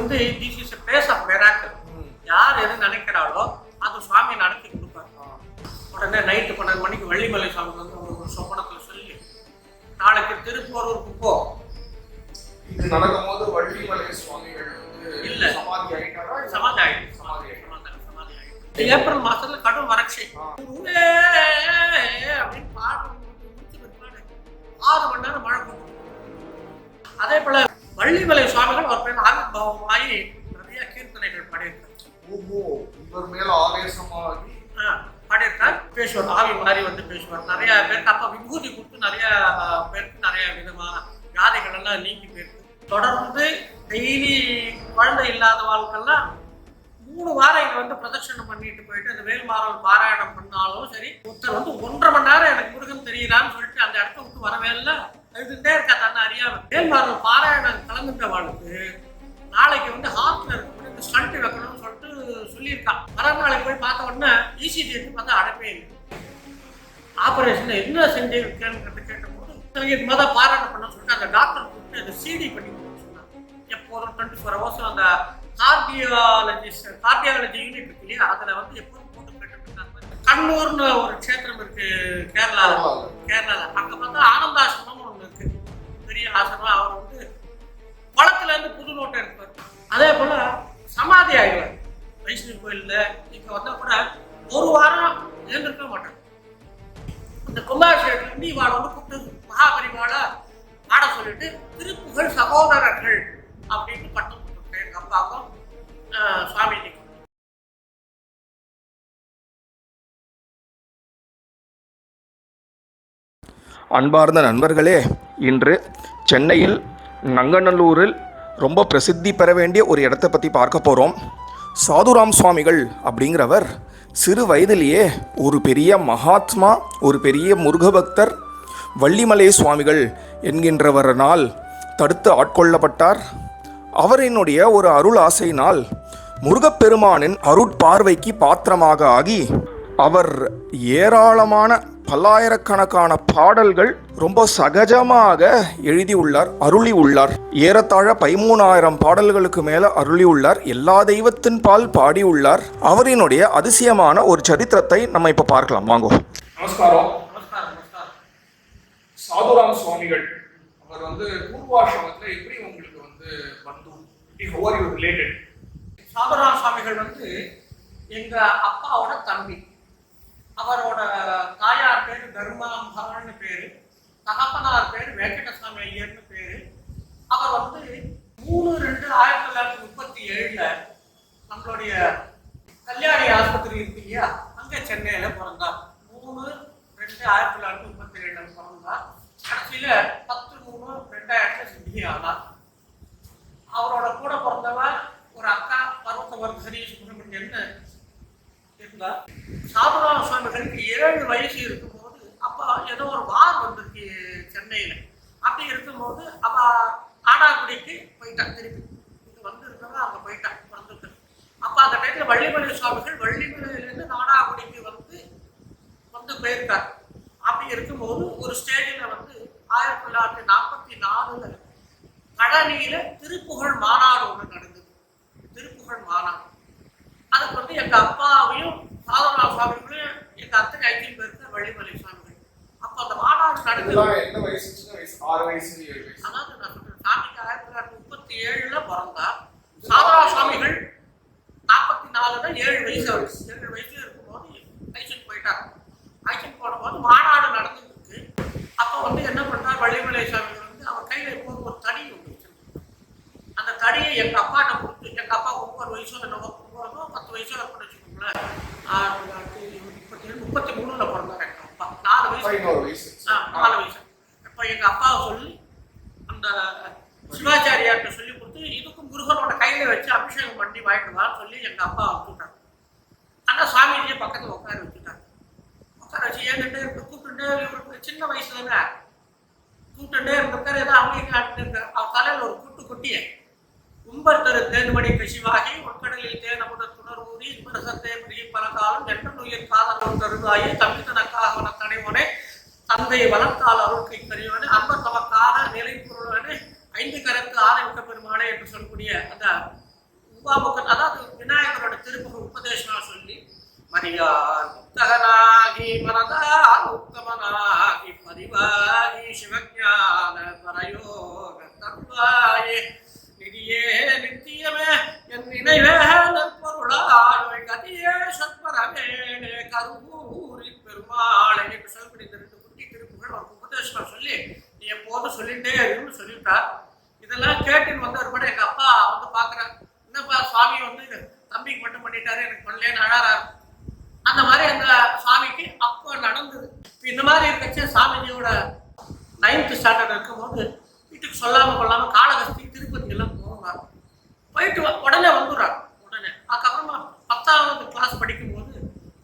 வந்து this is place of miracle. யார் எது நினைக்கிறாளோ அது சுவாமி நடத்தி கொடுப்பாரு. உடனே நைட்டு 12 மணிக்கு வள்ளிமலை சுவாமி வந்து ஒரு சொப்பனத்தில் சொல்லி, நாளைக்கு திருப்போரூருக்கு போ. இது நடக்கும் போது வள்ளிமலை சுவாமிகள் இல்ல சமாதி ஆயிட்டாரா? சமாதி ஆயிடுச்சு. ஏப்ரல் மாசத்துல கடும் வறட்சி. அப்படின்னு பாடு 6 மணி நேரம் மழை போட்டு. அதே போல வள்ளிமலை சுவாமிகள் ஒரு பேர் ஆவிர்வாவமாகி நிறைய கீர்த்தனைகள் பாடியிருக்காரு. இவர் மேல ஆவேசமாகி பாடியிருக்கார். பேசுவார், ஆவி மாதிரி வந்து பேசுவார். நிறைய பேருக்கு அப்ப விபூதி கொடுத்து நிறைய பேருக்கு நிறைய விதமான வியாதிகள் எல்லாம் நீக்கி போயிருக்கு. தொடர்ந்து டெய்லி குழந்தை இல்லாத வாழ்க்கெல்லாம் 3 வாரம் இங்க வந்து பிரதட்சணம் பண்ணிட்டு போயிட்டு அந்த வேல்மாறல் பாராயணம் பண்ணாலும் சரி, ஒருத்தர் வந்து 1.5 மணி நேரம் எனக்கு முருகன் தெரியுறான்னு சொல்லிட்டு அந்த இடத்த விட்டு வரவே இல்லை, எழுதுட்டே இருக்கா தன்னை அறியாம. வேல்மாறல் பாராயணம் கலந்துட்ட வாழ்க்கை நாளைக்கு வந்து ஹார்ட்ல இருக்கக்கூடிய இந்த ஸ்டண்ட் வைக்கணும்னு சொல்லிட்டு சொல்லியிருக்கான். மறுநாளைக்கு போய் பார்த்த உடனே இசிஜி எடுத்து பார்த்தா அடைப்பே இல்லை. ஆபரேஷன் என்ன செஞ்சிருக்கேன்னு கேட்டபோது இது மாதிரி பாராயணம் பண்ண சொல்லிட்டு அந்த டாக்டர் கூப்பிட்டு அந்த சிடி பண்ணி சொன்னாங்க. எப்போதும் 24 hours அந்த கார்டியாலஜி யூனிட் இருக்கு இல்லையா, அதுல வந்து எப்போதும் போட்டு கேட்டு இருக்காங்க. கண்ணூர்னு ஒரு க்ஷேத்திரம் இருக்கு கேரளால. அங்க பார்த்தா ஆனந்தாசிரமம் ஒண்ணு இருக்கு, பெரிய ஆசிரமம். அவர் வந்து குளத்துல இருந்து புது நோட்டை இருப்பார். அதே போல சமாதி ஆயிடுவார் வைஷ்ணவ கோயில்ல. இங்க வந்தா கூட 1 வாரம் எழுந்திருக்க மாட்டாங்க. அந்த கும்பாபிஷேகத்துல இருந்து இவாள வந்து கூப்பிட்டு மகாபரிவாள பாட சொல்லிட்டு திருப்புகழ் சகோதரர்கள் அப்படின்னு பட்டம் கொடுத்துருக்கேன் எங்க அப்பாவுக்கும் சுவாமிஜி. அன்பார்ந்த நண்பர்களே, இன்று சென்னையில் நங்கநல்லூரில் ரொம்ப பிரசித்தி பெற வேண்டிய ஒரு இடத்தை பற்றி பார்க்க போகிறோம். சாதுராம் சுவாமிகள் அப்படிங்கிறவர் சிறு வயதிலேயே ஒரு பெரிய மகாத்மா, ஒரு பெரிய முருகபக்தர் வள்ளிமலை சுவாமிகள் என்கின்றவரனால் தடுத்து ஆட்கொள்ளப்பட்டார். அவரினுடைய ஒரு அருள் ஆசையினால் முருகப்பெருமானின் அருட்பார்வைக்கு பாத்திரமாக ஆகி அவர் ஏராளமான பல்லாயிரக்கணக்கான பாடல்கள் ரொம்ப சகஜமாக எழுதி உள்ளார், அருளி உள்ளார். ஏறத்தாழ 13,000 பாடல்களுக்கு மேல அருளி உள்ளார். எல்லா தெய்வத்தின் பால் பாடி உள்ளார். அவரினுடைய அதிசயமான ஒரு சரித்திரத்தை நம்ம இப்ப பார்க்கலாம். வாங்கோ. நமஸ்காரம். சாதுராம் சுவாமிகள் அவர் வந்து பூர்வாசிரமத்துல எப்படி உங்களுக்கு வந்து ரிலேட்டட்? சாதுராம் சுவாமிகள் வந்து எங்க அப்பாவோட தம்பி. அவரோட தாயார் பேரு தர்மாம்பான்னு பேரு, தகப்பனார் பேரு வெங்கடசாமி ஐயர்னு பேரு. அவர் வந்து 3/2/1937 நம்மளுடைய கல்யாணி ஆஸ்பத்திரி இருக்கு இல்லையா, அங்க சென்னையில பிறந்தார். 3/2/1937 பிறந்தார். கடைசியில 10/3/2000 சித்தி ஆனார். அவரோட கூட பிறந்தவர் ஒரு அக்கா பர்வதவர்தனி சுப்பிரமணியன் இருந்தார். சாதுராம் சுவாமிகளுக்கு 7 வயசு இருக்கும்போது அப்பா ஏதோ ஒரு வார் வந்திருக்கு சென்னையில. அப்படி இருக்கும்போது அவ ஆடாக்குடிக்கு போயிட்டான். திருப்பி இங்க வந்து இருக்கவங்க அங்க போயிட்டான் பிறந்துட்டு. அப்ப அந்த டைத்துல வள்ளிமலை சுவாமிகள் வள்ளிமலையிலிருந்து நாடாக்குடிக்கு வந்து போயிருக்கார். அப்படி இருக்கும்போது ஒரு ஸ்டேஜில் வந்து 1944 பழனியில திருப்புகழ் மாநாடு ஒன்று நடந்தது. திருப்புகழ் மாநாடு அதுக்கு வந்து எங்க அப்பாவையும் சாதுராம் சுவாமிகளையும் எங்க அத்தனை 5 பேருக்கு வள்ளிமலை சுவாமிகள். அப்ப அந்த மாநாடு நடந்தது. அதாவது நான் சொல்றேன், சாமிக்கு 1937 பிறந்தார். சாதுராம் சுவாமிகள் 44 7 வயசு. 7 வயசு இருக்கும்போது ஐசன் போயிட்டாங்க. ஐசன் போனபோது மாநாடு நடந்துருக்கு. அப்ப வந்து என்ன பண்றார் வள்ளிமலை சுவாமிகள் வந்து அவர் கையில எப்போது ஒரு தடி ஒன்று வச்சிருக்காங்க. அந்த தடியை எங்க அப்பாட்ட கொடுத்து, எங்க அப்பா 9 வயசோ 10 வயசோ இருக்குன்னு வச்சுக்கோங்களேன். 33 பிறந்தார் எங்க அப்பா. 4 வயசு. இப்ப எங்க அப்பாவை சொல்லி அந்த சிவாச்சாரியார்கிட்ட சொல்லி கொடுத்து இதுக்கும் முருகனோட கையில வச்சு அபிஷேகம் பண்ணி வாங்கிட்டு வான்னு சொல்லி எங்க அப்பா வச்சுட்டாங்க. ஆனா சுவாமிஜியை பக்கத்துல உட்கார வச்சுட்டாங்க. உட்கார வச்சு ஏன்கிட்ட கூப்பிட்டுட்டே, சின்ன வயசு தானே, கூப்பிட்டுட்டே இருந்திருக்காரு. ஏதோ அவங்க காட்டுருக்காரு. அவர் தலையில ஒரு கூட்டு கொட்டிய கும்பர் தரு தேன்மணி கசிவாகி உட்கடலில் தேனமுட துணர்வூரி இன்பரசத்தே பிரி பல காலம் என்ற நுயிர் காதல் தருவாயே தம்பித்தனக்காக தடைவனே தந்தை வளர்த்தால் அருள்கை கறிவனே அன்பர் தமக்கான நிலை பொருளனே 5 கரத்து ஆணைமிக்க பெருமானே என்று சொல்லக்கூடிய அந்த உபாமுகன், அதாவது விநாயகரோட திருப்புகழ் உபதேசமா சொல்லி மரியார் முக்தகனாகி மனதால் உத்தமனாகி பதிவாகி சிவஞான பரயோக தருவாயே நிதியே நித்தியமே என் நினைவே நற்பொருளாய் கதியே சத்பரமேனே கருவூரி பெருமாளை என்று சொல்லக்கூடிய இந்த 2 குட்டி திருப்புகள் ஒரு உபதேசம் சொல்லி நீ எப்போதும் சொல்லிட்டே இருக்குன்னு சொல்லிவிட்டார். இதெல்லாம் கேட்டுன்னு வந்து ஒரு படம் எங்க அப்பா வந்து பாக்குறாரு, என்னப்பா சுவாமி வந்து தம்பிக்கு மட்டும் பண்ணிட்டாரு, எனக்கு பண்ணலேன்னு அழறாரு. அந்த மாதிரி அந்த சுவாமிக்கு அப்போ நடந்தது. இந்த மாதிரி இருக்கச்சே சாமிஜியோட 9th ஸ்டாண்டர்ட் இருக்கும்போது வீட்டுக்கு சொல்லாம கொள்ளாம காளகஸ்தி திருப்பதி எல்லாம் போகிறார். போயிட்டு உடனே வந்துடுறார். உடனே அதுக்கப்புறமா 10th கிளாஸ் படிக்கும்போது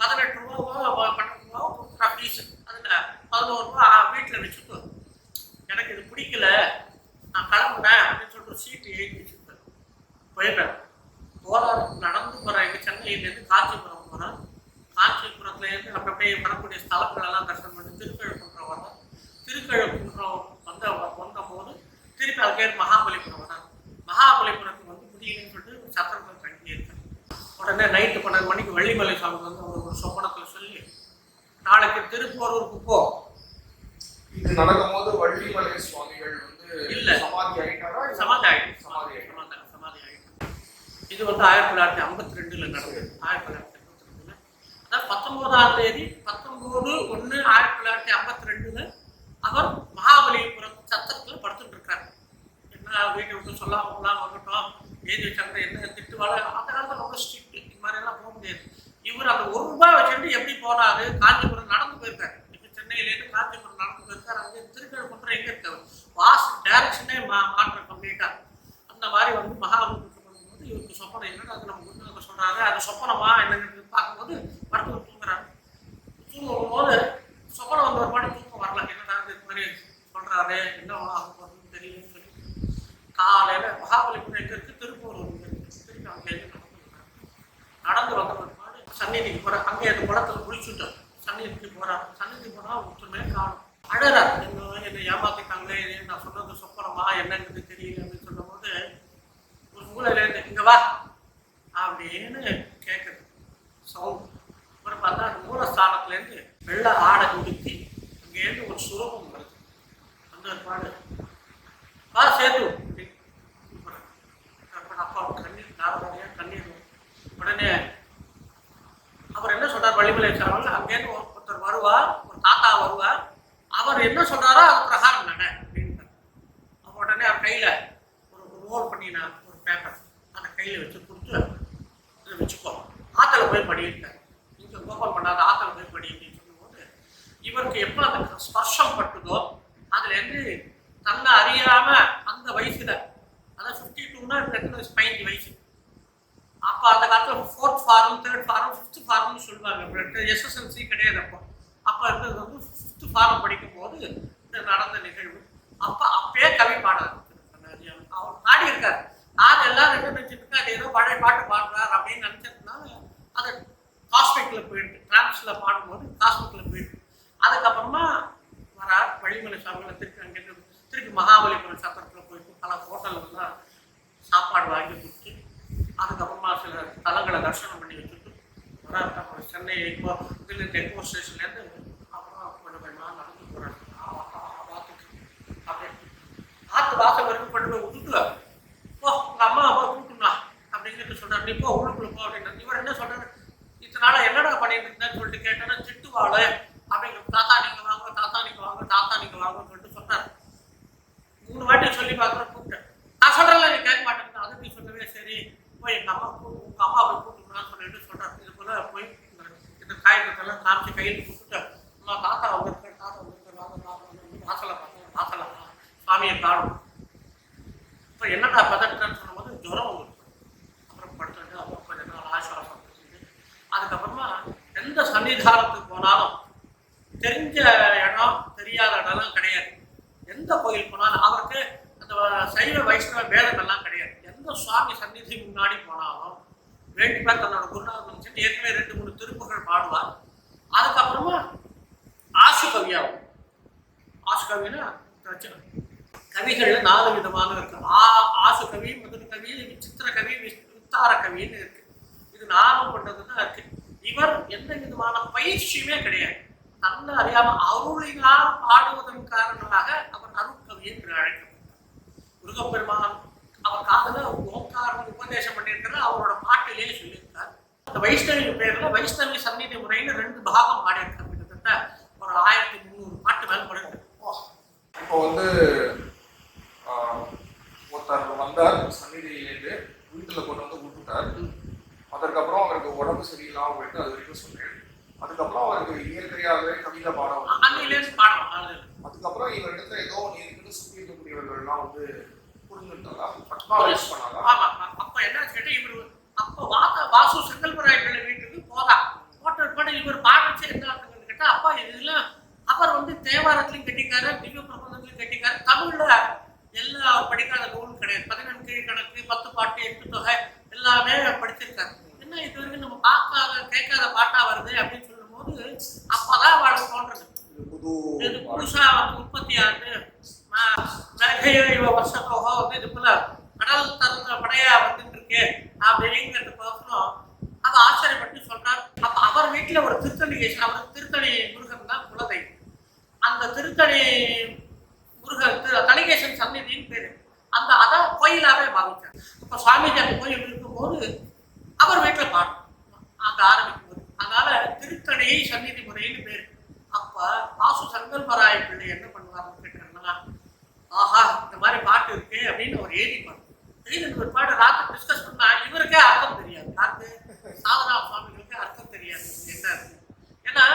18 ரூபாவோ 12 ரூபாவோ கொடுக்குறா ஃபீஸ். அதில் 11 ரூபா வீட்டில் வச்சுட்டு எனக்கு இது பிடிக்கல நான் கிளம்புறேன் அப்படின்னு சொல்லிட்டு சீட்டு எழுதி வச்சுட்டு போயிடுறேன். போறாரு, நடந்து போறான். எங்கள் சென்னையிலேருந்து காஞ்சிபுரம் போகிறான். காஞ்சிபுரத்துலேருந்து அப்படியே வரக்கூடிய ஸ்தலங்கள் எல்லாம் தரிசனம் பண்ணி திருக்கழுக்குன்றம் வர்றான். திருக்கழுக்குன்றம் வந்தபோது திருப்பி அதுக்கே மகாபலிபுரம் வரான். மகாபலிபுரத்துக்கு வந்து முடியலன்னு சொல்லிட்டு சத்திரத்தில் தங்கி இருக்காரு. உடனே நைட்டு 12 மணிக்கு வெள்ளிமலை சாமி வந்து ஒரு சொப்பனத்தில் சொல்லி நாளைக்கு திருப்போரூருக்கு போ. இது நடக்கும்போது வள்ளிமலை சுவாமிகள் வந்து இல்ல சமாதி ஆயிட்டாரா? சமாதி ஆயிட்டு. இது வந்து 1952 நடந்தது. 1952 அதாவது 19ஆம் தேதி 19/1/1952 அவர் மகாபலிபுரம் சத்திரத்தில் படுத்துட்டு இருக்காரு. என்ன வீட்டை விட்டு சொல்லாம வந்துட்டோம், ஏதி வச்சாங்க, என்ன திட்டுவாங்க. அந்த காலத்தில் ரொம்ப ஸ்ட்ரிக்ட், இந்த மாதிரி எல்லாம் போக முடியாது. இவர் அந்த 1 ரூபாய் வச்சுட்டு எப்படி போனாரு? காஞ்சிபுரம் நடந்து போயிருக்காரு. இப்போ சென்னையிலேருந்து காஞ்சிபுரம் நடந்து போயிருக்காரு. அங்கே திருக்கழுக்குன்றம் எங்க இருக்காரு? டைரக்ஷனே மாற்றம் கம்ப்ளீட்டா. அந்த மாதிரி வந்து மகாபலிபுரம் பண்ணும்போது இவருக்கு சொப்பனம் என்னன்னு அது நம்ம குருநாதர் சொல்றாரு. அது சொப்பனமா என்னன்னு பார்க்கும்போது மருத்துவர் தூங்குறாரு. தூங்கும் போது சொப்பனம் வந்து ஒரு பாட்டு தூக்கம் வரல. என்னடா இது மாதிரி சொல்றாரு, என்ன ஆக போறதுன்னு தெரியலன்னு சொல்லி காலையில மகாபலிபுரம் எங்க இருக்கு? திருப்பூர் திருப்பி அங்கே நடந்து வந்த ஒரு பாடு சந்நிதிக்கு போற. அங்கே அந்த குளத்துல குளிச்சுட்டார். சந்நிதிக்கு போறாரு. சந்நிதி போனா ஒற்றுமையே காணும். அழறாரு, என்னை ஏமாத்திட்டாங்களே, நான் சொன்னது சொப்பனமா என்னன்னு தெரியல அப்படின்னு சொல்லும் போது ஒரு மூலையிலேருந்து இங்க வா அப்படின்னு கேட்குது சவுண்ட். அப்புறம் பார்த்தா அந்த மூலஸ்தானத்துலேருந்து வெள்ளை ஆடை உடுத்தி அங்கேருந்து ஒரு சுரூபம் வருது. அந்த ஒரு பாடு வா சேது அப்பா கண்ணீர் தாரதாரியா கண்ணீர். உடனே அவர் என்ன சொல்றார்? வள்ளிமலை சாமி அங்கேருந்து ஒருத்தர் வருவார், ஒரு தாத்தா வருவார், அவர் என்ன சொல்றாரோ அது பிரகாரம் நட அப்படின்ட்டு. அப்போ உடனே அவர் கையில ஒரு ரோல் பண்ணினா ஒரு பேப்பர் அதை கையில வச்சு கொடுத்து இதை வச்சுக்கோ, ஆத்துல போய் படிட்டார். இங்க கோபம் பண்ணாத ஆத்துல போய் படி அப்படின்னு சொல்லும்போது இவருக்கு எப்போ அந்த ஸ்பர்ஷம் பட்டுதோ அதுல இருந்து தன்னை அறியாம அந்த வயசுல, அதாவது 52னா 15 வயசு. அப்போ அந்த காலத்துல 4th form 3rd form 5th ஃபார்ம்னு சொல்லுவாங்க. எஸ்எஸ்எல்சி கிடையாது. அப்போ இருந்தது வந்து 5th ஃபார்ம் படிக்கும் போது இந்த நடந்த நிகழ்வு. அப்பயே கவி பாட அவர் பாடி இருக்காரு. நான் எல்லாரும் என்ன நினைச்சிட்டு இருக்கேன், அது ஏதோ பழைய பாட்டு பாடுறாரு அப்படின்னு நினைச்சதுனால அதை காஸ்மிக்ல போயிட்டு டிரான்ஸ்ல பாடும்போது காஸ்மிக்ல போயிட்டு அதுக்கப்புறமா வரார் வள்ளிமலை சாமிகளை திருப்பி அங்கேருந்து திருப்பி மகாபலிபுரம் சத்திரத்தில் போயிட்டு பல ஹோட்டல்லாம் சாப்பாடு வாங்கி கொடுத்து அதுக்கப்புறமா சில தலங்களை தரிசனம் பண்ணி வச்சுட்டு வரார். அப்புறம் சென்னை இப்போ இதுலேருந்து டெம்போ ஸ்டேஷன்லேருந்து அப்புறம் கொண்டு போய் நடந்து போகிறாரு ஆற்றுக்கு. அப்படியே ஆற்று வாசல் வரைக்கும் கொண்டு போய் விட்டுட்டு போ உங்கள் அம்மா அப்பா கூட்டுனா அப்படிங்கிறது சொல்கிறார். நீ போ உள்ளுக்குள்ள போ அப்படின்னு. இவர் என்ன சொல்கிறார்? இத்தனை நாளாக என்னடா பண்ணிட்டு இருந்தேன்னு சொல்லிட்டு கேட்டோன்னா திட்டுவாள் அப்படிங்கிற. தாத்தா நீங்கள் வாங்க, தாத்தா நீங்கள் வாங்க, தாத்தா நீங்கள் வாங்கன்னு சொல்லிட்டு சொன்னார். 3 வாட்டி சொல்லி பார்க்குற கூப்பிட்டேன். நான் சொல்கிறேன்ல நீ கேட்க மாட்டேன். அதுக்கு நீ சொல்லவே சரி போய் எங்கள் அம்மா உங்கள் அம்மா போய் கூப்பிட்டுக்கலான்னு சொல்லிட்டு சொல்கிறார். இது போல் போய் இந்த காய்கறிகள்லாம் காமிச்சு கையில் கொடுத்துட்டு அம்மா தாத்தா வந்திருக்கேன், தாத்தா வந்திருக்கேன், தாத்தா வாசலை பார்த்தேன், வாசலை சாமியை காணும். இப்போ என்னடா பதட்டன்னு சொல்லும்போது ஜுரம் வந்துருக்கு. அப்புறம் படுத்துட்டு அப்புறம் கொஞ்சம் நாள் ஆசுவாசம் அதுக்கப்புறமா எந்த சன்னிதானத்துக்கு போனாலும் தெரிஞ்ச இடம் தெரியாத இடம்லாம் கிடையாது. எந்த கோயில் போனாலும் அவருக்கு அந்த சைவ வைஷ்ணவ பேதமெல்லாம் கிடையாது. எந்த சுவாமி சந்நிதி முன்னாடி போனாலும் வேண்டிப்பார் தன்னோட குருநாதன் சென்று ஏற்கனவே 2-3 திருப்புகள் பாடுவார். அதுக்கப்புறமா ஆசு கவியாகும். ஆசு கவினா கவிகள்ல 4 விதமான இருக்கு. ஆசு கவி, மதுர கவி, சித்திர கவி, சம்சார கவின்னு இருக்கு. இது நானும் கொண்டதுதான் இருக்கு. இவர் எந்த விதமான பயிற்சியுமே கிடையாது. தன்னை அறியாம அருளினால் பாடுவதன் காரணமாக அவர் அருட்கவி என்று அழைக்கப்பட்டார். முருகப்பெருமான் அவர் காதல ஓங்காரம் உபதேசம் பண்ணியிருக்கிறார். அவரோட பாட்டிலேயே சொல்லியிருக்கார். அந்த வைஷ்ணவி பேர்ல வைஷ்ணவி சந்நிதி முறைன்னு 2 பாகம் பாடியிருக்கார். கிட்டத்தட்ட ஒரு 1300 பாட்டு மேல் படுது. இப்போ வந்து ஒருத்தர் வந்தார் சந்நிதியிலேருந்து வீட்டுல கொண்டு வந்து விட்டுட்டார். அதற்கப்புறம் அவருக்கு உடம்பு சரியில்லாம போயிட்டு அது வரைக்கும் சொன்னேன். அதுக்கப்புறம் அவருக்கு இயற்கையாகவே கவிதை பாடம். அதுக்கப்புறம் இவரிடத்துல ஏதோ ஒன்று இருக்குன்னு சுற்றி இருக்கக்கூடியவர்கள்லாம் வந்து புரிஞ்சுட்டாரா? அப்ப என்ன கேட்டா இவரு அப்ப வாசு செங்கல்பராயர்கள் வீட்டுக்கு போட்ட இவர் பாடிச்சு என்ன கேட்டா அப்பா இதெல்லாம் அவர் வந்து தேவாரத்திலையும் கட்டிக்காரு, திவ்ய பிரபந்தத்திலையும் கட்டிக்காரு. தமிழ்ல எல்லா படிக்காத நூலும் கிடையாது. 14 கீழ்கணக்கு, 10 பாட்டு, 8 தொகை எல்லாமே படிச்சிருக்காரு. என்ன இது வரைக்கும் நம்ம பார்க்காத கேட்காத பாட்டா வருது அப்படின்னு சொல்லும் போது அப்பதான் அவளுக்கு தோன்றது இது புதுசா வந்து உற்பத்தி ஆகுது. வருஷத்தோக வந்து இதுக்குள்ள கடல் தந்த படையா வந்துட்டு இருக்கு அப்படிங்கிறதுக்கோசரம் அவ ஆச்சரியப்பட்டு சொல்றாரு. அப்ப அவர் வீட்டுல ஒரு திருத்தணி, அவர் திருத்தணி முருகன் தான் குலதெய்வம். அந்த திருத்தணி முருகன் தலிகேசன் சந்நிதின்னு பேரு. அந்த அதான் கோயிலாவே பாவிச்சார். இப்ப சுவாமிஜி அந்த கோயில் இருக்கும்போது அவர் வீட்டுல பாடும் அங்க ஆரம்பிக்கும் போது அதனால திருத்தணி சந்நிதி முறைன்னு பேரு. அப்ப வாசு செங்கல்பராய பிள்ளை என்ன பண்ணுவாருன்னு கேட்டாங்கன்னா, ஆஹா இந்த மாதிரி பாட்டு இருக்கு அப்படின்னு அவர் எழுதிப்பாரு. எழுதின ஒரு பாட்டு ராத்திரி டிஸ்கஸ் பண்ணா இவருக்கே அர்த்தம் தெரியாது. யாருக்கு? சாதனா சுவாமிகளுக்கு அர்த்தம் தெரியாது என்ன இருக்கு. ஏன்னா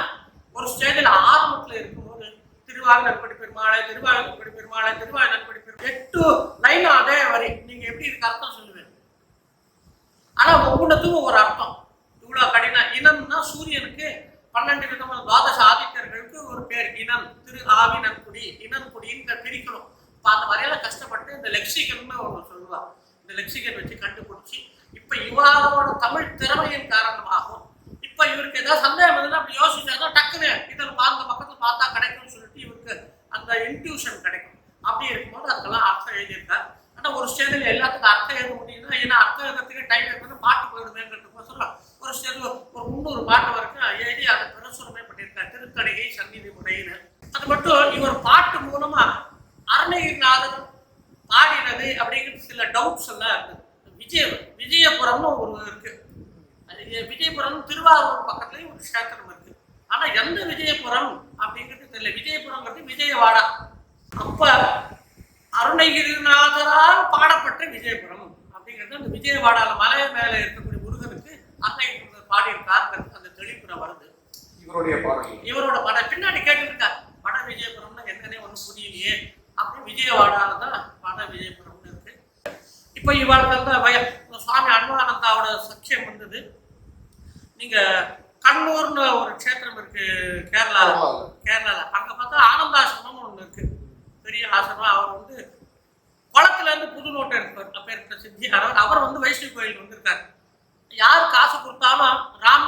ஒரு ஸ்டேஜில் ஆரம்பத்துல இருக்கும்போது திருவாரூர் நன்படி பெருமாளை, திருவாரூர் நன்படி பெருமாளை, திருவாரூர் நன்படி பெருமாள் 8 லைன் அதே வரி. நீங்க எப்படி இதுக்கு அர்த்தம் சொல்லுவேன்? ஆனா ஒவ்வொன்றுத்துக்கும் ஒரு அர்த்தம். இவ்வளவு கடினம். இனம்னா சூரியனுக்கு 12 விதமான துவாதச ஆதித்யர்களுக்கு ஒரு பேர் இனம். திரு ஆவி நன்குடி, இனன்குடின்னு பிரிக்கணும். இப்ப அந்த வரையில கஷ்டப்பட்டு இந்த லெக்சிகன் ஒன்று சொல்லுவார். இந்த லெக்சிகன் வச்சு கண்டுபிடிச்சி இப்ப இவரோட தமிழ் திறமையின் காரணமாகும். இப்ப இவருக்கு ஏதாவது சந்தேகம் இருந்தா அப்படி யோசிச்சாதான் டக்குன்னு இதில் அந்த பக்கத்துல பார்த்தா கிடைக்கும்னு சொல்லிட்டு இவருக்கு அந்த இன்ட்யூஷன் கிடைக்கும். அப்படி இருக்கும்போது அதுக்கெல்லாம் அர்த்தம் எழுதியிருக்காரு. ஆனா ஒரு ஸ்டேஜில் எல்லாத்துக்கும் அர்த்தம் எழுத முடியுதுன்னா ஏன்னா அர்த்தம் எழுதுறதுக்கு டைம் எடுத்து பாட்டு போயிடுதுங்கிறதுக்கோசரம் ஒரு ஸ்டேஜ் ஒரு 300 பாட்டு வரைக்கும் எழுதி அதை பிரசுரமே பண்ணியிருக்காரு. திருக்கணிகை சந்நிதி முறைன்னு. அது மட்டும் இவர் பாட்டு மூலமா அருணகிரிநாதர் பாடினது அப்படிங்கிறது சில டவுட்ஸ் எல்லாம் இருக்குது. விஜயபுரம்னு ஒரு இருக்கு. விஜயபுரம் திருவாரூர் பக்கத்துலயும் ஒரு கஷேத்திரம் இருக்கு. ஆனா எந்த விஜயபுரம் அப்படிங்கிறது தெரியல. விஜயபுரங்கிறது விஜயவாடா. அப்ப அருணகிரிநாதரால் பாடப்பட்ட விஜயபுரம் அப்படிங்கிறது அந்த விஜயவாடால மலை மேல இருக்கக்கூடிய முருகனுக்கு அருணகிரிநாதர் பாடியிருக்காருங்கிறது அந்த தெளிப்புற வருது. இவரோட பாடம் பின்னாடி கேட்டுருக்காரு. வட விஜயபுரம்னா என்னன்னே ஒன்றும் புரியலையே அப்படின்னு விஜயவாடால தான் வட விஜயபுரம்னு இருக்கு. இப்ப இவாளுக்கு சுவாமி அன்வானந்தாவோட சக்கியம் வந்தது. நீங்க கண்ணூர்னு ஒரு க்ஷேத்திரம் இருக்கு கேரளால. அங்க பார்த்தா ஆனந்தாசிரமம் ஒண்ணு இருக்கு, பெரிய ஆசிரமம். அவர் வந்து குளத்துல இருந்து புது நோட்டை எடுப்பார். அப்ப சித்தியார் அவர் வந்து வைஷ்ணவ கோயில் வந்திருக்காரு. யார் காசு கொடுத்தாலும் ராம்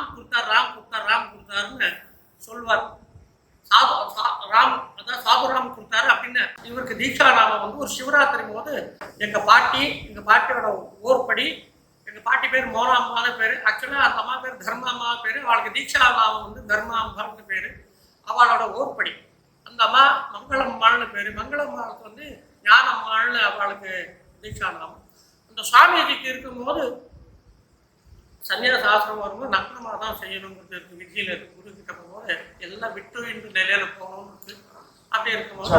கொடுத்தாருன்னு சொல்லுவார். சாதுராம் கொடுத்தாரு அப்படின்னு. இவருக்கு தீட்சா நாமம் வந்து ஒரு சிவராத்திரி போது எங்க பாட்டியோட ஓர்படி, எங்க பாட்டி பேர் மோனாம்மான்னு பேரு. ஆக்சுவலா அந்த அம்மா பேர் தர்மாம்மா பேரு. அவளுக்கு தீட்சா நாமம் வந்து தர்மாம்பான்னு பேரு. அவளோட ஓர்படி. அந்த அம்மா மங்களம்மாள்னு பேரு. மங்களம்மாளுக்கு வந்து ஞானம்மாள்னு அவளுக்கு தீட்சா நாமம். அந்த சுவாமிஜிக்கு இருக்கும்போது சன்னியாச ஆசிரமம் வரும்போது நக்னமா தான் செய்யணுங்கிறது இருக்கு. விதியில இருக்கு. குரு கிட்ட போகும்போது எல்லாம் விட்டு இன்று நிலையில போகணும்னு இருக்கு. அப்படி இருக்கும்போது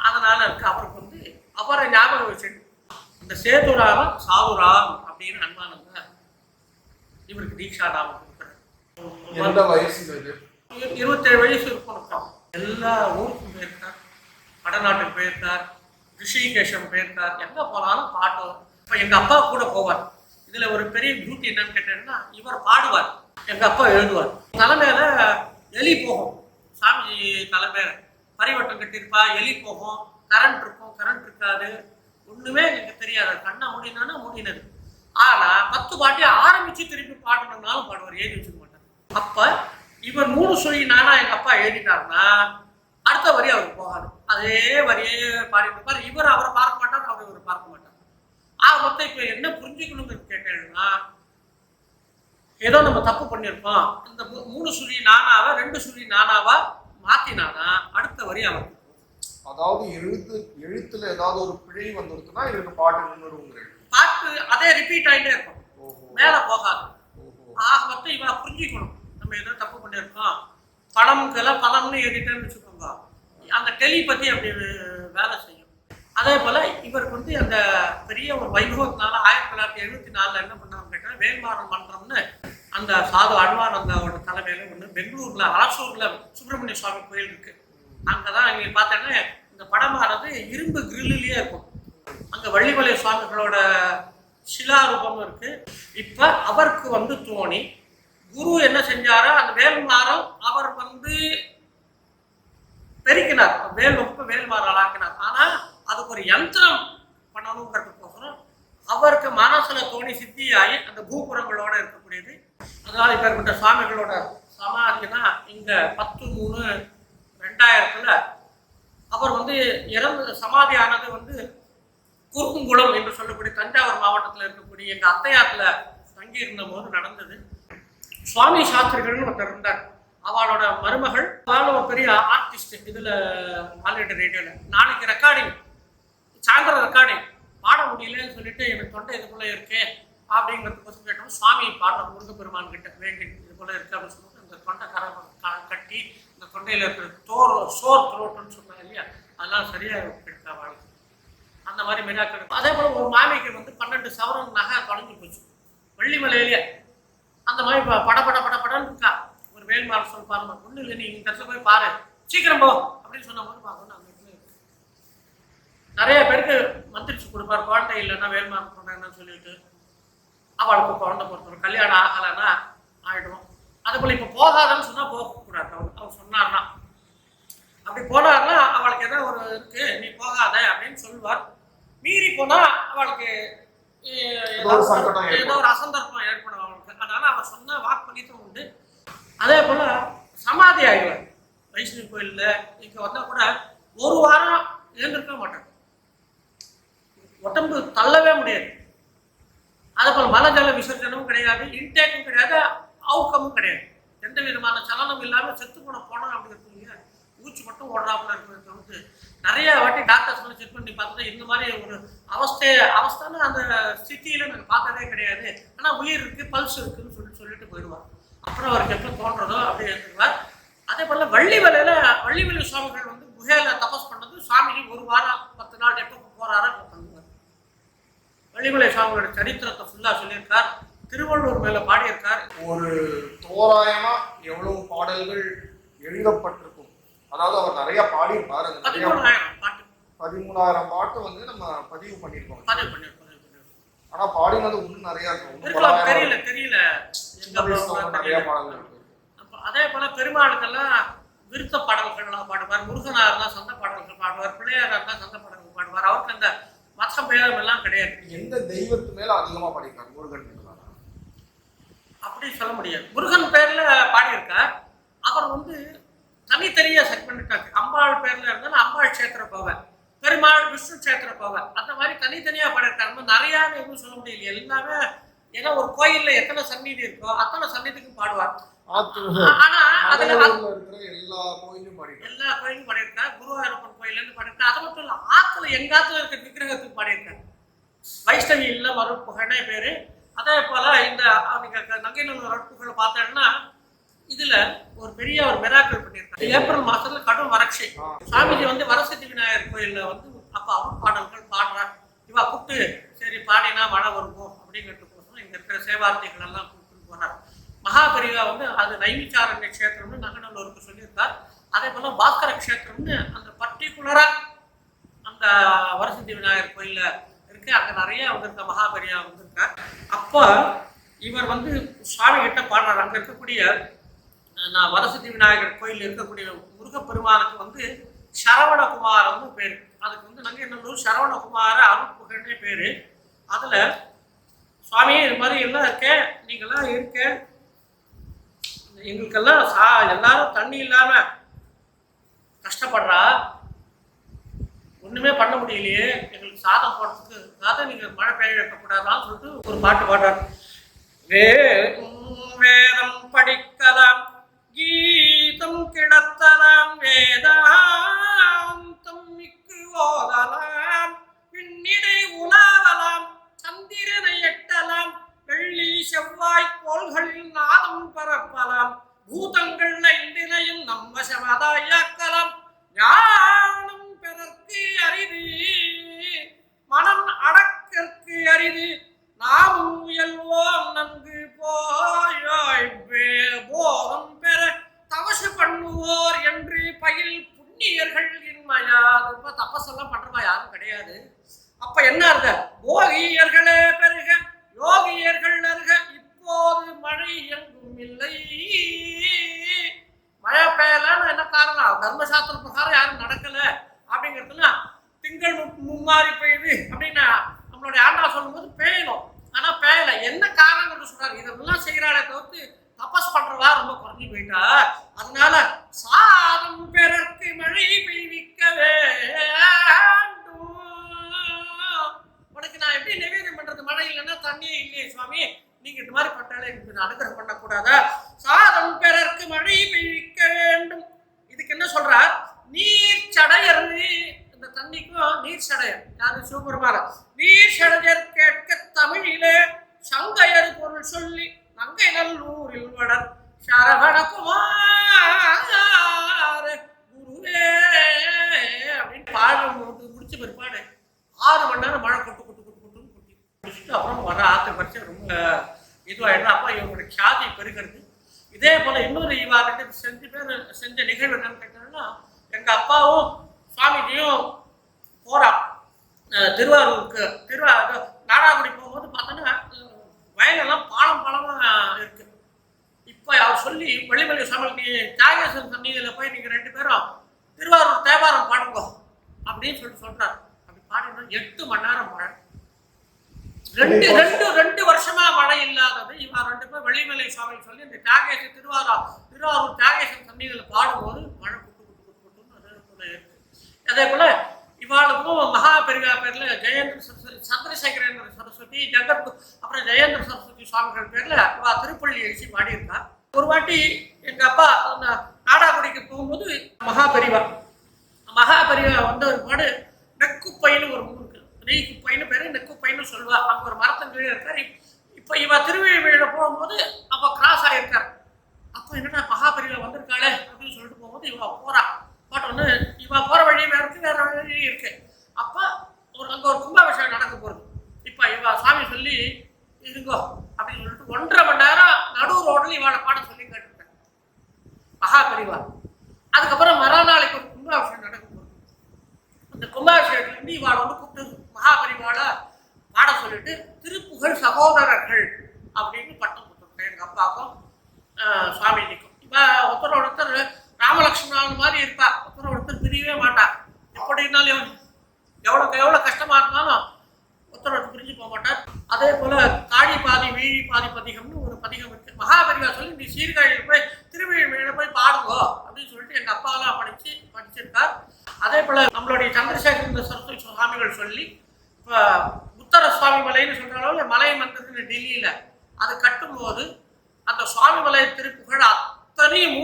அதனால இருக்கு. அவருக்கு வந்து அவரை ஞாபகம் வச்சு இந்த சேதுராம சாதுராம் அப்படின்னு அன்பானந்த இவருக்கு தீட்சா நாமம் கொடுக்குறாரு. 27 வயசு இருக்கும். எல்லா ஊருக்கும் போயிருக்கார். வடநாட்டுக்கு போயிருக்கார், ரிஷிகேஷம் போயிருக்கார். எங்க போனாலும் பாட்டு. இப்ப எங்க அப்பா கூட போவார். இதுல ஒரு பெரிய பியூட்டி என்னன்னு கேட்டீங்கன்னா, இவர் பாடுவார், எங்க அப்பா எழுதுவார். தலைமையில எலி போகும். சாமிஜி தலைமையில பரிவட்டம் கட்டியிருப்பா, எலி போகும், கரண்ட் இருக்கும், கரண்ட் இருக்காது, ஒண்ணுமே எனக்கு தெரியாது. கண்ணை மூடினானா மூடினது. ஆனா 10 பாட்டி ஆரம்பிச்சு திருப்பி பாடணும்னாலும் பாடுவார், எழுதி வச்சுக்க மாட்டார். அப்ப இவர் 3 சொல்லி நானா எங்க அப்பா எழுதிட்டாருன்னா அடுத்த வரி அவருக்கு போகாது. அதே வரியே பாடிட்டு இருப்பார். இவர் அவரை பார்க்க மாட்டார், அவர் இவர் பார்க்க மாட்டார். மொத்தம் இப்ப என்ன புரிஞ்சுக்கணுங்கிறது கேட்டேன்னா, ஏதோ நம்ம தப்பு பண்ணியிருக்கோம், இந்த 3 சுழி நானாவா 2 சுழி நானாவா மாத்தினானா அடுத்த வரி அவன். அதாவது எழுத்துல ஏதாவது ஒரு பிழை வந்துருக்குன்னா இவருக்கு பாட்டு நின்றுடுங்கிறேன். பாட்டு அதே ரிப்பீட் ஆகிட்டே இருக்கும், மேல போகாது. மொத்தம் இவன் புரிஞ்சுக்கணும் நம்ம ஏதோ தப்பு பண்ணியிருக்கோம். பணம்னு எழுதிட்டேன்னு வச்சுக்கோங்க, அந்த டெலிபதி அப்படி வேலை செய்யும். அதே போல இவருக்கு வந்து அந்த பெரிய ஒரு வைபவத்தினால 1974 என்ன பண்ணாங்க கேட்டா, வேல்மாறன் மன்றம்னு அந்த சாது அன்வானந்தாவோட தலைமையில ஒண்ணு பெங்களூர்ல அரசூர்ல சுப்பிரமணிய சுவாமி கோயில் இருக்கு. அங்கதான் இங்க பார்த்தேன்னா இந்த படமானது இரும்பு கிரில்லிலேயே இருக்கும். அங்க வள்ளிமலை சுவாமிகளோட சிலாரூபம் இருக்கு. இப்ப அவருக்கு வந்து தோணி குரு என்ன செஞ்சாரோ அந்த வேல்மாறல் அவர் வந்து பெருக்கினார், வேல்மாறல் ஆக்கினார். ஆனா அதுக்கு ஒரு யந்திரம் பண்ணணுங்கிறதுக்கோசரம் அவருக்கு மனசுல தோணி சித்தியாகி அந்த பூபுரங்களோட இருக்கக்கூடியது. அதனால இப்ப இருக்கின்ற சுவாமிகளோட சமாதி தான் இங்க 10/3/2000 அவர் வந்து இறந்து சமாதி ஆனது வந்து குறுக்குங்குளம் என்று சொல்லக்கூடிய தஞ்சாவூர் மாவட்டத்தில் இருக்கக்கூடிய எங்க அத்தையாத்துல தங்கி இருந்த போது நடந்தது. சுவாமி சாஸ்திரிகள்னு ஒருத்தர் இருந்தார், அவளோட மருமகள், அவளும் ஒரு பெரிய ஆர்டிஸ்ட். இதுல ஆல்ரெடி ரேடியோல நாளைக்கு ரெக்கார்டிங், சாயந்தரம் ரெக்கார்டிங் பாட முடியலன்னு சொல்லிட்டு எனக்கு தொண்டை இது போல இருக்கு அப்படிங்கிறதுக்கோசம் கேட்டோம். சுவாமி பாடுற முருகப்பெருமான் கிட்ட வேண்டி இது போல இருக்கு அப்படின்னு சொல்லிட்டு இந்த தொண்டை கட்டி இந்த தொண்டையில இருக்கிற சோர் த்ரோட்டுன்னு சொன்னாங்க இல்லையா, அதெல்லாம் சரியா இருக்கா வாழ்க்கை. அந்த மாதிரி மிராக்கள். அதே போல ஒரு மாமிக்கு வந்து 12 சவரன் நகை தொலைஞ்சு போச்சு வெள்ளிமலையிலேயே. அந்த மாதிரி படன்னு இருக்கா. ஒரு வேல்மாறல் சொல்லி பாருங்க, ஒண்ணு இல்லை நீ இந்த இடத்துல போய் பாரு, சீக்கிரம் போ அப்படின்னு சொன்ன போது பார்க்கணும். அந்த இடத்துல நிறைய பேருக்கு மந்திரிச்சு கொடுப்பார், குழந்தை இல்லைன்னா வேல்மாறல் பண்றேன்னு சொல்லிட்டு அவளுக்கு குழந்தை பொறுத்தவரை கல்யாணம் ஆகலைன்னா ஆயிடும். அது போல இப்ப போகாதன்னு சொன்னா போகக்கூடாது. அவர் சொன்னார்னா அப்படி போனார்னா அவளுக்கு ஏதோ ஒரு இருக்கு நீ போகாத அப்படின்னு சொல்லுவார். மீறி போனா அவளுக்கு ஏதோ ஒரு அசந்தர்ப்பம் ஏற்படும் அவளுக்கு. அதனால அவர் சொன்ன வாக்குறுதியும் உண்டு. அதே போல சமாதி ஆயிடுவார். வைஷ்ணவி கோயில்ல இங்க வந்தா கூட ஒரு வாரம் எழுந்திருக்க மாட்டாங்க, உடம்பு தள்ளவே முடியாது. அதே போல மலஜல விசர்ஜனமும் கிடையாது, இன்டேக்கும் கிடையாது, அவுக்கமும் கிடையாது. எந்த விதமான சலனம் இல்லாம செத்து போனோம் அப்படிங்கிறது இல்லையா, மூச்சு மட்டும் ஓடுறாப்புல இருக்கிறது தவிர்த்து நிறைய வாட்டி டாக்டர்ஸ் எல்லாம் செக் பண்ணி பார்த்தா இந்த மாதிரி ஒரு அவஸ்தான அந்த ஸ்திதியில நாங்கள் பார்த்ததே கிடையாது. ஆனா உயிர் இருக்கு, பல்ஸ் இருக்குன்னு சொல்லிட்டு போயிடுவார். அப்புறம் அவருக்கு எப்போ தோன்றதோ அப்படி எடுத்துக்குவார். அதே போல வள்ளிமலை சுவாமிகள் வந்து குகையில தபஸ் பண்ணது சுவாமிஜி ஒரு வாரம் 10 நாள் எப்போ போறாரோ பண்ணுவார். வள்ளிமலை சுவாமிகளோட சரித்திரத்தை ஃபுல்லா சொல்லியிருக்கார், திருவள்ளுவர் மேல பாடியிருக்கார். ஒரு தோராயமா எவ்வளவு பாடல்கள் எழுதப்பட்டிருக்கும், அதாவது அவர் நிறைய பாடியிருப்பார். 13,000 பாட்டு வந்து நம்ம பதிவு பண்ணியிருக்கோம். ஆனா பாடினது இன்னும் நிறைய இருக்கும், தெரியல நிறைய பாடல்கள் இருக்கு. அதே போல பெருமாளுக்கெல்லாம் விருத்த பாடல்கள்லாம் பாடுவார், முருகனா இருந்தா சொந்த பாடல்கள் பாடுவார், பிள்ளையாரா இருந்தா சொந்த பாடல்கள் பாடுவார். அவருக்கு அந்த மற்ற பேதம் எல்லாம் கிடையாது. எந்த தெய்வத்து மேல அதிகமா பாடியிருக்காரு? முருகன் அப்படி சொல்ல முடியாது. முருகன் பேர்ல பாடியிருக்கார். அவர் வந்து தனித்தனியா செட் பண்ணிட்டாங்க. அம்பாள் பேர்ல இருந்தாலும் அம்பாள் கஷேத்திர போவார், பெருமாள் விஷ்ணு கஷேத்திர போவார். அந்த மாதிரி தனித்தனியா பாடியிருக்காங்க. நிறைய எதுவும் சொல்ல முடியல, எல்லாமே. ஏன்னா ஒரு கோயில்ல எத்தனை சந்நிதி இருக்கோ அத்தனை சந்நிதிக்கும் பாடுவார். ஆனா அதுல எல்லா கோயிலும் பாடியிருக்கார். குருவாயூரப்பன் கோயில்ல இருந்து பாடியிருக்கார். அது மட்டும் இல்ல, ஆத்துல எங்காத்துல இருக்க விக்கிரகத்துக்கு பாடியிருக்கார். வைஷ்ணவி இல்ல மறுப்புகனே பேரு. அதே போல இந்த நங்கைநல்லூர் அடுப்புகளை பார்த்தேன்னா இதுல ஒரு பெரிய ஒரு மிராக்கிள் பண்ணியிருக்காங்க. ஏப்ரல் மாசத்துல கடும் வறட்சி. சுவாமிஜி வந்து வரசித்தி விநாயகர் கோயில்ல வந்து அப்ப அவர் பாடல்கள் பாடுறார். இவா கூப்பிட்டு சரி பாடினா மழை வருவோம் அப்படிங்கிறதுக்கோசரம் இங்க இருக்கிற சேவார்த்திகள் எல்லாம் கூப்பிட்டு போனார். மகாபரிவா வந்து அது நைமிச்சாரண்ய கஷேத்திரம்னு நங்கநல்லூருக்கு சொல்லியிருக்கார். அதே போல பாஸ்கர கஷேத்திரம்னு அந்த பர்டிகுலரா அந்த வரசித்தி விநாயகர் கோயில்ல இருக்கு. அங்க நிறைய வந்திருக்க மகாபரியா வந்திருக்கார். அப்ப இவர் வந்து சுவாமி கிட்ட பாடுறார். அங்க இருக்கக்கூடிய வரசித்தி விநாயகர் கோயில் இருக்கக்கூடிய முருகப்பெருமானுக்கு வந்து சரவணகுமாரன்னு பேரு. அதுக்கு வந்து நங்கநல்லூர் சரவணகுமார அருட்புகழ்னே பேரு. அதுல சுவாமி இது மாதிரி எல்லாம் இருக்கேன், நீங்கெல்லாம் இருக்க, எங்களுக்கெல்லாம் எல்லாரும் தண்ணி இல்லாம கஷ்டப்படுறா, ஒண்ணுமே பண்ண முடியலையே, எங்களுக்கு சாதம் போடுறதுக்கு சாதம் நீங்க மழை பெய்ய வைக்கக்கூடாதான்னு சொல்லிட்டு ஒரு பாட்டு பாடுறாரு. வேதம் படிக்கலாம், கீதம் கிடத்தலாம், வேதாந்தம் மிக்கு ஓதலாம், பின்னிடை உலாவலாம், சந்திரனை எட்டலாம், வெள்ளி செவ்வாய் கோள்களில் நாதம் பரப்பலாம், பூதங்கள் ஐந்தினையும் நம் வசமதாயாக்கலாம், ஞானம் பெறற்கு அரிது, மனம் அடக்கற்கு அரிது, நாமும் முயல்வோம் நன்கு போயாய், போதம் பெற தவசு பண்ணுவோர் என்று பயில் புண்ணியர்கள் இன்மையாது. தபசெல்லாம் பண்றவா யாரும் கிடையாது. அப்ப என்ன அர்த்தம்? போகியர்களே பெருக, யோகியர்கள் அருக, இப்போது மழை எங்கும் இல்லை. மழை பெய்யலன்னு என்ன காரணம்? தர்மசாஸ்திர பிரகாரம் யாரும் நடக்கல அப்படிங்கிறதுனா, திங்கள் மும்மாறி பெய்யுது அப்படின்னா நம்மளுடைய ஆண்டா சொல்லும்போது பெய்யணும், ஆனா பெய்யல. என்ன காரணம் சொல்றாரு? இதெல்லாம் செய்யறாளே தவிர்த்து தபஸ் பண்றதா ரொம்ப குறைஞ்சி போயிட்டா. அதனால சாதம் பெறற்கு மழை பெய்விக்க வேண்டும். உனக்கு நான் எப்படி நிவேதம் பண்றது? மழை இல்லைன்னா தண்ணியே இல்லையே சுவாமி, நீங்க இந்த மாதிரி பட்டாலே எனக்கு அனுகிரகம் பண்ணக்கூடாதா? சாதம் பெறற்கு மழை பெய்விக்க வேண்டும். இதுக்கு என்ன சொல்றார்? நீர் சடையர். இந்த தண்ணிக்கும் நீர் சடையர் யாரு? சிவபெருமான. நீர் சடையர் கேட்க தமிழிலே சங்கையர் பொருள் சொல்லி நங்கை நல்லூரில் வளர் சரவணகுமார் குருவே அப்படின்னு பாடும்போது முடிச்ச பிற்பாடு 6 மணி நேரம் மழை கொட்டு கொட்டு கொட்டு கொட்டுன்னு கொட்டி முடிச்சுட்டு அப்புறம் வர ஆற்று பறிச்சு ரொம்ப இதுவாயிடும். அப்போ இவங்களுடைய சாதி பெருகிறது. இதே போல இன்னொரு இவாகிட்ட செஞ்ச நிகழ்வு என்னன்னு கேட்டோம்னா, எங்க அப்பாவும் சுவாமிஜியும் போறா திருவாரூருக்கு. நாடாகுடி போகும்போது பார்த்தோன்னா வயலெல்லாம் பாலமா இருக்கு. இப்போ அவர் சொல்லி வெளிமலை சுவாமி தியாகேசன் சந்நிதியில் போய் நீங்க 2 பேரும் திருவாரூர் தேவாரம் பாடுங்க அப்படின்னு சொல்றாரு. அப்படி பாடினா 8 மணி நேரம் மழை. ரெண்டு வருஷமா மழை இல்லாதது. இவன் 2 பேர் வெளிமலை சுவாமி சொல்லி இந்த திருவாரூர் தியாகேசன் சந்நிதியில் பாடும்போது மழை குட்டு இருக்கு. அதே போல இவாளுக்கும் மகா பெரியா பேர்ல சந்திரசேகரேந்திர சரஸ்வதி, ஜெகத், அப்புறம் ஜெயேந்திர சரஸ்வதி சுவாமிகள் பேர்ல இவா திருப்பள்ளி எழுச்சி பாடியிருக்கா. ஒரு வாட்டி எங்க அப்பா அந்த நாடாகுடிக்கு போகும்போது மகா பெரிவா வந்த ஒரு பாடு நெக்குப்பைன்னு ஒரு ஊர் இருக்கு. நெய்க்குப்பைன்னு பேரு, நெக்குப்பைன்னு சொல்லுவா. அங்க ஒரு மரத்தின் கீழே இருக்காரு. இப்ப இவ திருவேழியில போகும்போது அப்ப கிராஸ் ஆயிருக்காரு. அப்போ என்னடா மகா பெரிவா வந்திருக்காளே அப்படின்னு சொல்லிட்டு போகும்போது இவ போறா. பாட்டு இவ போற வழி வேற வழி இருக்கு. அப்ப அங்க ஒரு கும்பாபிஷேகம் நடக்க போகுது. இப்ப இவ சாமி சொல்லி இருங்கோ அப்படின்னு சொல்லிட்டு 1.5 மணி நேரம் நடு ரோட்ல இவாளை பாட சொல்லி கேட்டுட்டேன் மகா பெரிவா. அதுக்கப்புறம் மறுநாளைக்கு ஒரு கும்பாபிஷேகம் நடக்க போகுது. அந்த கும்பாபிஷேகத்துல இருந்து இவாளை கூப்பிட்டு மகா பெரிவாளை பாட சொல்லிட்டு திருப்புகழ் சகோதரர்கள் அப்படின்னு பட்டம் கொடுத்துருக்கேன் எங்க அப்பாவுக்கும் சுவாமிஜிக்கும். இப்ப ஒருத்தர் ராமலட்சுமணன் மாதிரி இருப்பா. ஒருத்தர் பிரியவே மாட்டா. எப்படி இருந்தாலும் எவ்வளவு கஷ்டமா இருந்தாலும் ஒருத்தர் பிரிஞ்சு போக மாட்டார். அதே போல காடி பாதி வீழி பாதி பதிகம்னு ஒரு பதிகம் இருக்கு. மகாபெரிவா சொல்லி நீ சீர்காழியில் போய் திருவேழியில போய் பாடுங்கோ அப்படின்னு சொல்லிட்டு எங்க அப்பாவெல்லாம் படிச்சிருக்கார். அதே போல நம்மளுடைய சந்திரசேகர சரஸ்வதி சுவாமிகள் சொல்லி இப்ப உத்தர சுவாமி மலைன்னு சொல்றாலும் மலை வந்தது டெல்லியில. அது கட்டும்போது அந்த சுவாமி மலை திருப்புகழ் அத்தனையும்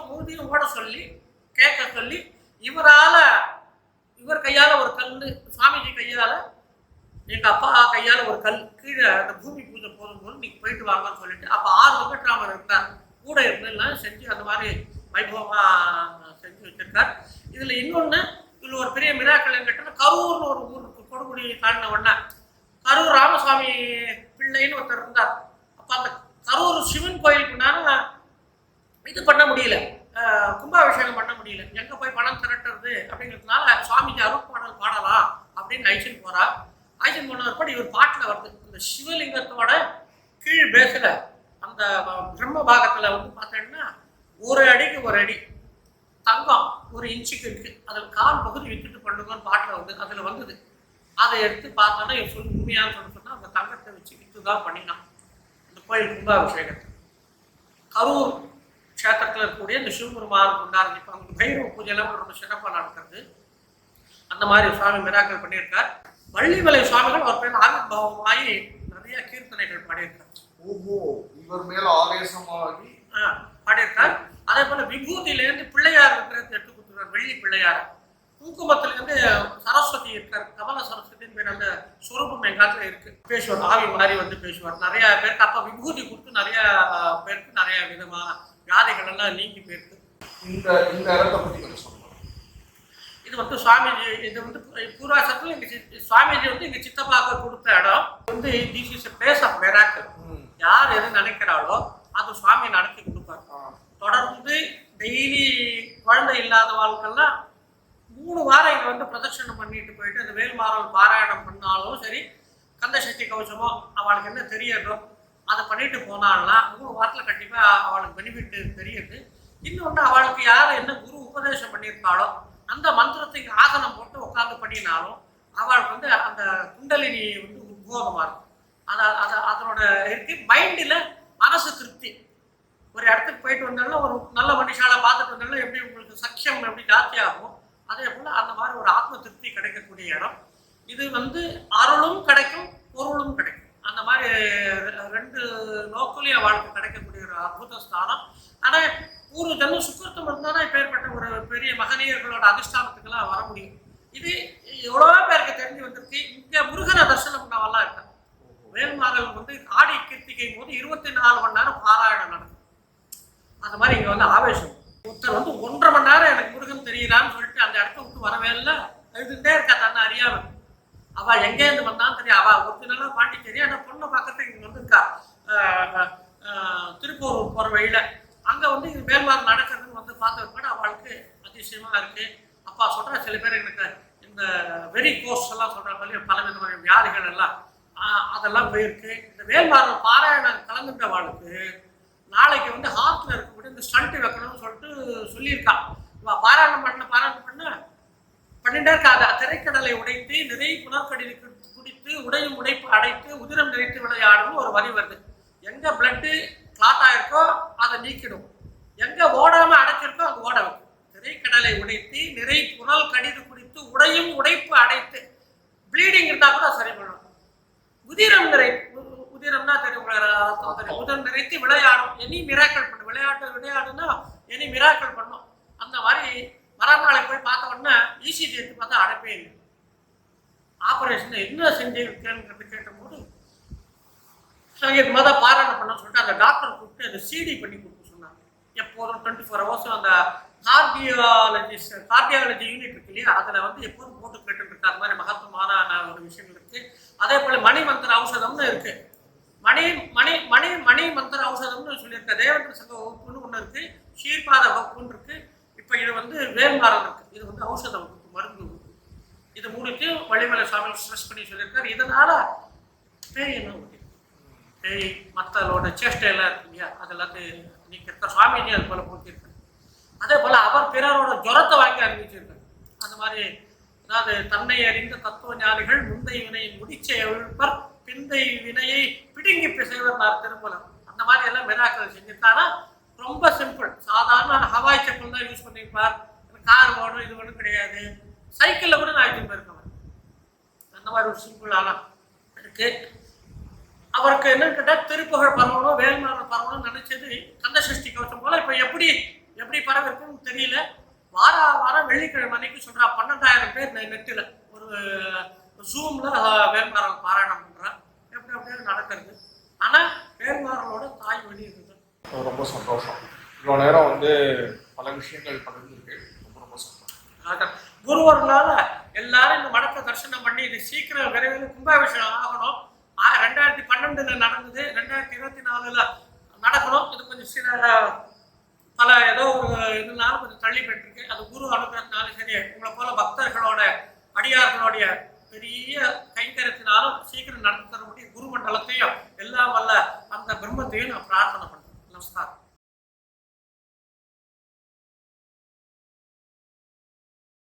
மூதியும் ஓட சொல்லி கேட்க சொல்லி இவர் கையால ஒரு கல், சுவாமிஜி கையால எங்க அப்பா கையால ஒரு கல் கீழே அந்த பூமி பூஜை போகும்போது நீங்க போயிட்டு வாங்கன்னு சொல்லிட்டு அப்ப 6 வெங்கட்ராமர் இருந்தார் கூட இருந்தெல்லாம் செஞ்சு அந்த மாதிரி வைபவமா செஞ்சு வச்சிருக்கார். இதுல இன்னொன்னு, இதுல ஒரு பெரிய மிராக்கள் கேட்டோம்னா, கரூர்னு ஒரு ஊர் இருக்கு. கொடுமுடி தாண்டின உடனே கரூர் ராமசுவாமி பிள்ளைன்னு ஒருத்தர் இருந்தார். அப்ப அந்த கரூர் சிவன் கோயிலுக்குனால இது பண்ண முடியல, கும்பாபிஷேகம் பண்ண முடியல. எங்க போய் பணம் திரட்டுறது அப்படிங்கிறதுனால சுவாமிஜி அருட்பாடல் பாடலாம் அப்படின்னு ஐச்சன் போறா. ஐச்சன் போனதுப்படி இவர் பாட்டுல வருது. இந்த சிவலிங்கத்தோட கீழ் பேசுல அந்த பிரம்ம பாகத்துல பார்த்தீங்கன்னா 1 அடிக்கு 1 அடி தங்கம் 1 இன்ச்சுக்கு இருக்கு. அதில் கால் பகுதி விட்டுட்டு பண்ணுங்கன்னு பாட்டுல வந்து அதுல வந்தது. அதை எடுத்து பார்த்தோன்னா இவர் சொல்லி உண்மையான்னு சொன்னா அந்த தங்கத்தை வச்சு விட்டுதான் பண்ணினான் அந்த கோயில் கும்பாபிஷேகத்தை. கரூர் கஷேத்திரத்தில் இருக்கக்கூடிய இந்த சிவபெருமானுக்கு உண்டான இப்போ அவங்க பைரவ பூஜையெல்லாம் ரொம்ப சிறப்பாக நடக்கிறது. அந்த மாதிரி சுவாமி மிராக்கள் பண்ணியிருக்கார். வள்ளிமலை சுவாமிகள் ஒரு பேர் ஆவிர்வாவமாகி நிறைய கீர்த்தனைகள் பாடியிருக்கார். ஓஹோ, இவர் மேல ஆவேசமாகி பாடியிருக்கார். அதே போல விபூதியிலேருந்து பிள்ளையார் இருக்கிறது எடுத்து கொடுத்துருக்கார். வெள்ளி பிள்ளையார். குங்குமத்திலிருந்து சரஸ்வதி இருக்கார். கமல சரஸ்வதின்னு பேர். அந்த சொரூபம் எங்காத்துல இருக்கு. பேசுவார், ஆவி மாதிரி வந்து பேசுவார். நிறைய பேருக்கு அப்ப விபூதி கொடுத்து நிறைய பேருக்கு நிறைய விதமான வியாதிகள் எல்லாம் நீங்கி போயிருக்கு. இந்த இடத்தை பத்தி கொஞ்சம் சொல்லுங்க. இது வந்து சுவாமிஜி, இது வந்து பூர்வாசத்துல எங்க சுவாமிஜி வந்து எங்க சித்தப்பாக்க கொடுத்த இடம் வந்து this is a place of miracle. யார் எது நினைக்கிறாளோ அது சுவாமி நடத்தி கொடுப்பார். தொடர்ந்து டெய்லி குழந்தை இல்லாதவாளுக்கெல்லாம் 3 வாரம் இங்க வந்து பிரதட்சணம் பண்ணிட்டு போயிட்டு அந்த வேல்மாறல் பாராயணம் பண்ணாலும் சரி, கந்தசக்தி கவசமோ அவளுக்கு என்ன தெரியுதோ அதை பண்ணிட்டு போனாள்னா 3 வாரத்துல கண்டிப்பா அவளுக்கு பெனிஃபிட் தெரியுது. இன்னொன்று அவளுக்கு யார் என்ன குரு உபதேசம் பண்ணியிருக்காளோ அந்த மந்திரத்துக்கு ஆசனம் போட்டு உட்காந்து பண்ணினாலும் அவளுக்கு வந்து அந்த குண்டலினி வந்து உத்போகமா இருக்கும். அதனோட இருக்கு. மைண்டில் மனசு திருப்தி. ஒரு இடத்துக்கு போயிட்டு வந்தாலும் ஒரு நல்ல மனுஷால பார்த்துட்டு வந்தாலும் எப்படி உங்களுக்கு சக்கியம் எப்படி ஜாஸ்தி ஆகும், அதே போல அந்த மாதிரி ஒரு ஆத்ம திருப்தி கிடைக்கக்கூடிய இடம் இது. வந்து அருளும் கிடைக்கும், பொருளும் கிடைக்கும். அந்த மாதிரி 2 நோக்கிலையும் அவளுக்கு கிடைக்கக்கூடிய ஒரு அற்புத ஸ்தானம். ஆனால் ஒரு ஜன்ம சுக்கிரத்தம் இருந்தாலும் இப்பேற்பட்ட ஒரு பெரிய மகனியர்களோட அதிஷ்டானத்துக்கெல்லாம் வர முடியும். இது எவ்வளோ பேருக்கு தெரிஞ்சு வந்திருக்கு. இங்கே முருகனை தரிசனம் பண்ணவெல்லாம் இருக்காங்க. வேல்மாறல் வந்து ஆடி கிருத்திகை போது 24 மணி நேரம் பாராயணம் நடக்கும். அந்த மாதிரி இங்கே வந்து ஆவேசம். ஒருத்தர் வந்து 1.5 மணி நேரம் எனக்கு முருகன் தெரியுறான்னு சொல்லிட்டு அந்த இடத்த விட்டு வரவே இல்லை, எழுதுகிட்டே இருக்கா தன்னை அறியாம. அவள் எங்கேருந்து வந்தாலும் தெரியும். அவள் ஒரிஜினலாக பாண்டிச்சேரி, ஆனால் பொண்ணை பக்கத்து இங்கே வந்துருக்கா திருப்பூர் போகிற வழியில். அங்கே வந்து இது வேல்மாறல் நடக்கிறதுன்னு வந்து பார்த்த கூட அவளுக்கு அதிசயமாக இருக்குது. அப்பா சொல்கிற சில பேர் எனக்கு இந்த வெரி கோர்ஸ் எல்லாம் சொல்கிறாங்க, பல விதமான வியாதிகள் எல்லாம் அதெல்லாம் போயிருக்கு. இந்த வேல்மாறல் பாராயணம் கலந்துட்ட அவளுக்கு நாளைக்கு வந்து ஹார்ட்ல இருக்கக்கூடிய இந்த ஸ்டண்ட் வைக்கணும்னு சொல்லிட்டு சொல்லியிருக்கா. பாராயணம் பண்ணிட்டே இருக்காங்க. திரைக்கடலை உடைத்து நிறை புனர்கடி குடித்து உடையும் உடைப்பு அடைத்து உதிரம் நிறைத்து விளையாடும் ஒரு வரி வருது. எங்க பிளட்டு கிளாத் ஆயிருக்கோ அதை நீக்கிடும், எங்க ஓடாம அடைச்சிருக்கோ அங்க ஓட வைக்கும். திரைக்கடலை உடைத்து நிறை புனல் கடிது குடித்து உடையும் உடைப்பு அடைத்து, ப்ளீடிங் இருந்தா கூட சரி பண்ணும். உதிரம் உதிரம்னா தெரியும், உதிரம் நிறைத்து விளையாடும். எனி மிராக்கள் பண்ணும். விளையாடுன்னா எனி மிராக்கள் பண்ணும். அந்த மாதிரி மறுநாளை போய் பார்த்த உடனே இசிஜி எடுத்து பார்த்தா அடைப்பே இல்லை. ஆபரேஷன் என்ன செஞ்சிருக்கேன்னு கேட்டபோது இது மாதிரி பாராயணம் பண்ண சொல்லிட்டு அந்த டாக்டர் கூப்பிட்டு அந்த சிடி பண்ணி கொடுக்க சொன்னாங்க. எப்போதும் 24 hours அந்த கார்டியாலஜி யூனிட் இருக்கு இல்லையா, அதில் வந்து எப்போதும் போட்டு கேட்டு இருக்கு. அது மாதிரி மகத்துவமான ஒரு விஷயங்கள் இருக்கு. அதே போல மணி மந்திர ஔஷதம்னு இருக்கு. மணி மந்திர ஔஷதம்னு சொல்லியிருக்க. தேவேந்திர சங்க வகுப்புன்னு ஒன்று இருக்கு, ஷீர்பாத வகுப்புன்னு இருக்கு. இப்போ இது வந்து வேல்மாறல் இருக்கு. இது வந்து ஔஷத வகுப்பு, மருந்து வகுப்பு. இது 3த்தையும் வள்ளிமலை சுவாமி ஸ்ட்ரெஸ் பண்ணி சொல்லியிருக்காரு. இதனால பேய் என்ன பேய் மற்றோட சேஷ்டையெல்லாம் இருக்கு இல்லையா, அதெல்லாத்தையும் நீக்க சுவாமிஜி அது போல போட்டிருக்காரு. அதே போல அவர் பிறரோட ஜுரத்தை வாங்கி அறிவிச்சிருக்காரு. அந்த மாதிரி அதாவது தன்னை அறிந்த தத்துவ ஞானிகள் முந்தை வினையை முடிச்சை எழுப்பர் பிந்தை வினையை பிடுங்கி பிசைவர் திருமலம். அந்த மாதிரி எல்லாம் மிராக்கள் செஞ்சிருக்கானா. ரொம்ப சிம்பிள். சாதாரண ஹவாய் செப்பல் தான் யூஸ் பண்ணியிருப்பார். கார் ஓடும் இது ஒன்றும் கிடையாது. சைக்கிளில் கூட நான் இது போயிருக்கேன். அந்த மாதிரி ஒரு சிம்பிளான இருக்கு. அவருக்கு என்னன்னு கேட்டால் திருப்புகழ் பரவணும், வேல்மாறல் பரவணும்னு நினைச்சது கந்தசஷ்டி கவசம் போல. இப்போ எப்படி பரவ இருக்குன்னு தெரியல. வாரம் வெள்ளிக்கிழமை அன்னைக்கு சொல்றா 12,000 பேர் நெட்டில் ஒரு ஜூம்ல வேல்மாறல் பாராயணம் பண்றா. அப்படியே நடக்கிறது. ஆனா வேல்மாறலோட தாய் வழி இருக்குது. ரொம்ப சந்தோஷம். இவ்வளோ நேரம் வந்து பல விஷயங்கள் பகிர்ந்துருக்கு. ரொம்ப சந்தோஷம். குருவர்களால எல்லாரும் இந்த மடத்தை தரிசனம் பண்ணி இது சீக்கிரம் விரைவில் கும்பாபிஷேகம் ஆகணும். 2012 நடந்தது, 2024 நடக்கணும். இது கொஞ்சம் பல ஏதோ ஒரு இதனால கொஞ்சம் தள்ளி போயிட்டு அது குரு அனுகிரகத்தினாலும் சரி, உங்களை போல பக்தர்களோட அடியார்களுடைய பெரிய கைங்கரத்தினாலும் சீக்கிரம் நடத்தி தர முடியும். குரு மண்டலத்தையும் எல்லாம் வல்ல அந்த பிரம்மத்தையும் நான் பிரார்த்தனை பண்ணுறேன். நமஸ்காரம்.